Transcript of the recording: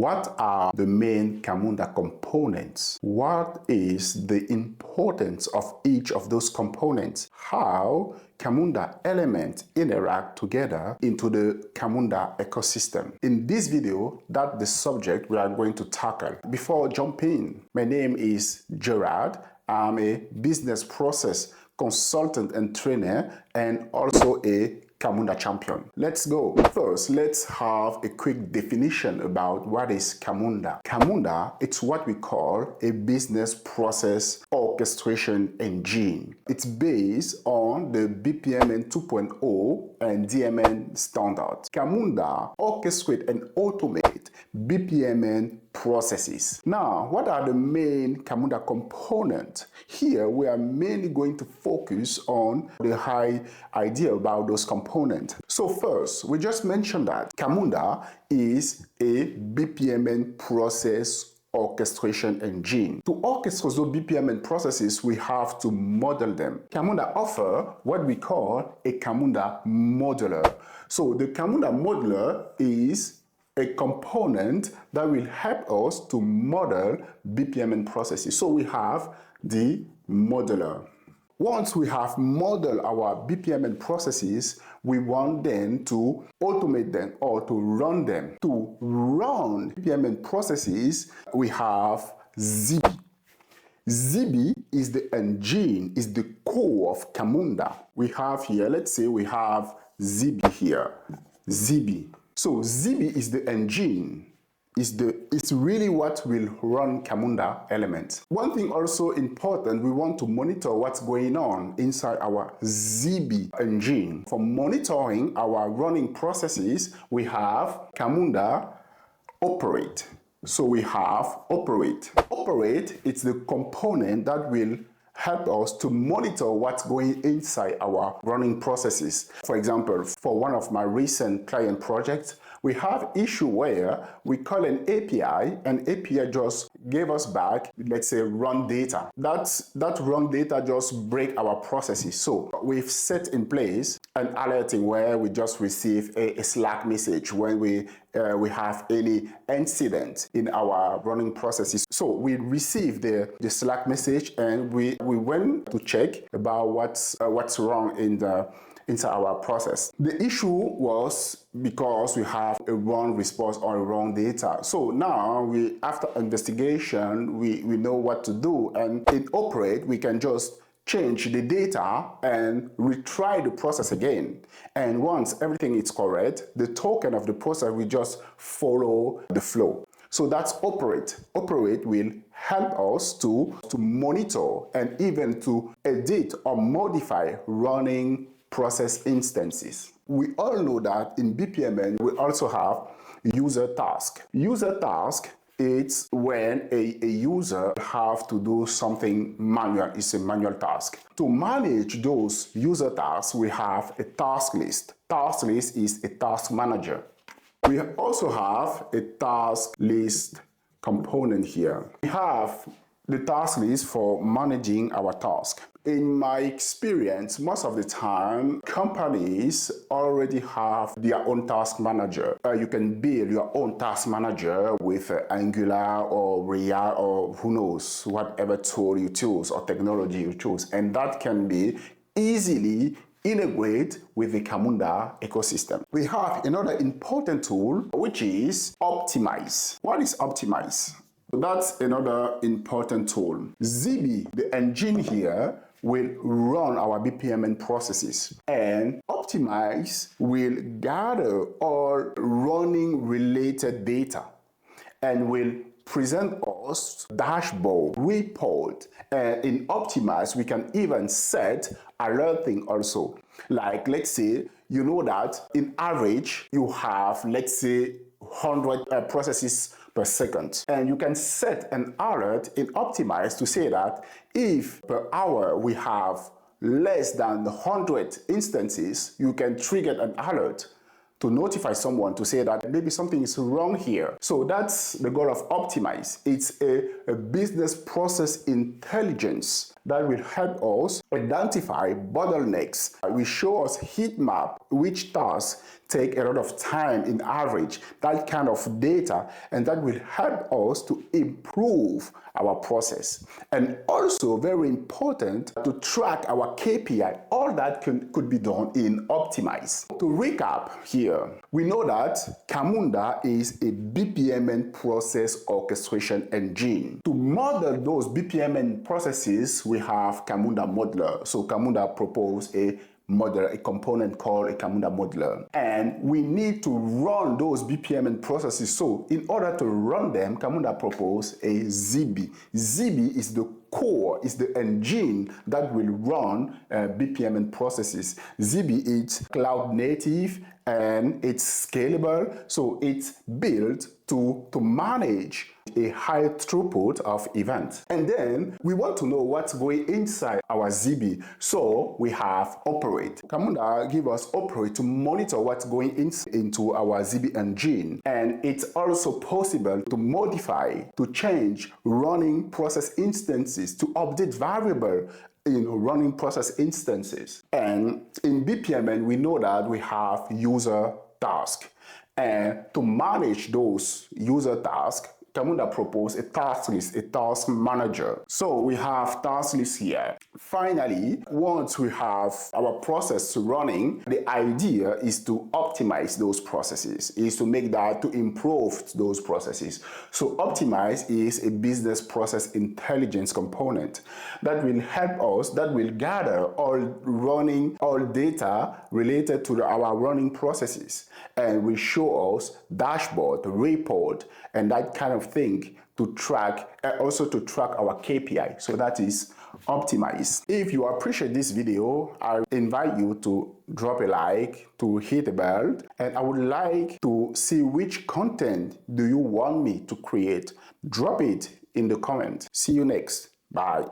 What are the main Camunda components? What is the importance of each of those components? How Camunda elements interact together into the Camunda ecosystem. In this video, that's the subject we are going to tackle. Before jumping, my name is Gerard. I'm a business process consultant and trainer and also a Camunda champion. Let's go. First, let's have a quick definition about what is Camunda. Camunda, it's what we call a business process orchestration engine. It's based on the BPMN 2.0 and DMN standards. Camunda orchestrate and automate BPMN processes. Now, what are the main Camunda components? Here, we are mainly going to focus on the high idea about those components. So first, we just mentioned that Camunda is a BPMN process orchestration engine. To orchestrate those BPMN processes, we have to model them. Camunda offer what we call a Camunda modeler. So the Camunda modeler is a component that will help us to model BPMN processes. So we have the modeler. Once we have modeled our BPMN processes, we want then to automate them or to run them. To run BPMN processes, we have ZB. ZB is the engine, is the core of Camunda. We have here, let's say we have ZB here, ZB. So ZB is the engine, it's really what will run Camunda elements. One thing also important, we want to monitor what's going on inside our ZB engine. For monitoring our running processes, we have Camunda operate. So we have operate. Operate, it's the component that will help us to monitor what's going inside our running processes. For example, for one of my recent client projects, we have issue where we call an API, and API just gave us back, let's say, wrong data. That wrong data just break our processes. So we've set in place an alerting where we just receive a Slack message when we have any incident in our running processes. So we received the Slack message and we went to check about what's wrong inside our process. The issue was because we have a wrong response or a wrong data. So now after investigation, we know what to do, and in operate, we can just change the data and retry the process again. And once everything is correct, the token of the process will just follow the flow. So that's operate. Operate will help us to monitor and even to edit or modify running process instances. We all know that in BPMN, we also have user task. User task, it's when a user have to do something manual. It's a manual task. To manage those user tasks, we have a task list. Task list is a task manager. We also have a task list component here. We have the task list for managing our task. In my experience, most of the time, companies already have their own task manager. You can build your own task manager with Angular or React or who knows, whatever tool you choose or technology you choose. And that can be easily integrate with the Camunda ecosystem. We have another important tool, which is Optimize. What is Optimize? That's another important tool. ZB, the engine here, will run our BPMN processes, and Optimize will gather all running related data and will present us dashboard, report, and in Optimize we can even set alerting also. Like, let's say, you know that in average you have, let's say, 100 processes per second, and you can set an alert in Optimize to say that if per hour we have less than 100 instances, you can trigger an alert to notify someone to say that maybe something is wrong here. So that's the goal of Optimize. It's a business process intelligence that will help us identify bottlenecks. It will show us heat map, which tasks take a lot of time in average, that kind of data, and that will help us to improve our process. And also very important to track our KPI. All that could be done in Optimize. To recap here, we know that Camunda is a BPMN process orchestration engine. To model those BPMN processes, we have Camunda modeler. So Camunda proposed a component called a Camunda modeler. And we need to run those BPMN processes. So in order to run them, Camunda proposed a ZB. ZB is the core, is the engine that will run BPMN processes. ZB is cloud native and it's scalable, so it's built to manage a high throughput of events. And then we want to know what's going inside our ZB. So we have Operate. Camunda give us Operate to monitor what's going into our ZB engine. And it's also possible to modify, to change running process instances, to update variable in running process instances. And in BPMN, we know that we have user tasks. And to manage those user tasks, Camunda proposed a task list, a task manager. So we have task list here. Finally, once we have our process running, the idea is to optimize those processes, is to make that, to improve those processes. So Optimize is a business process intelligence component that will help us, that will gather all data related to our running processes and will show us dashboard, report, and that kind of thing to track, also to track our KPI. So that is Optimize. If you appreciate this video, I invite you to drop a like, to hit the bell, and I would like to see which content do you want me to create. Drop it in the comments. See you next. Bye.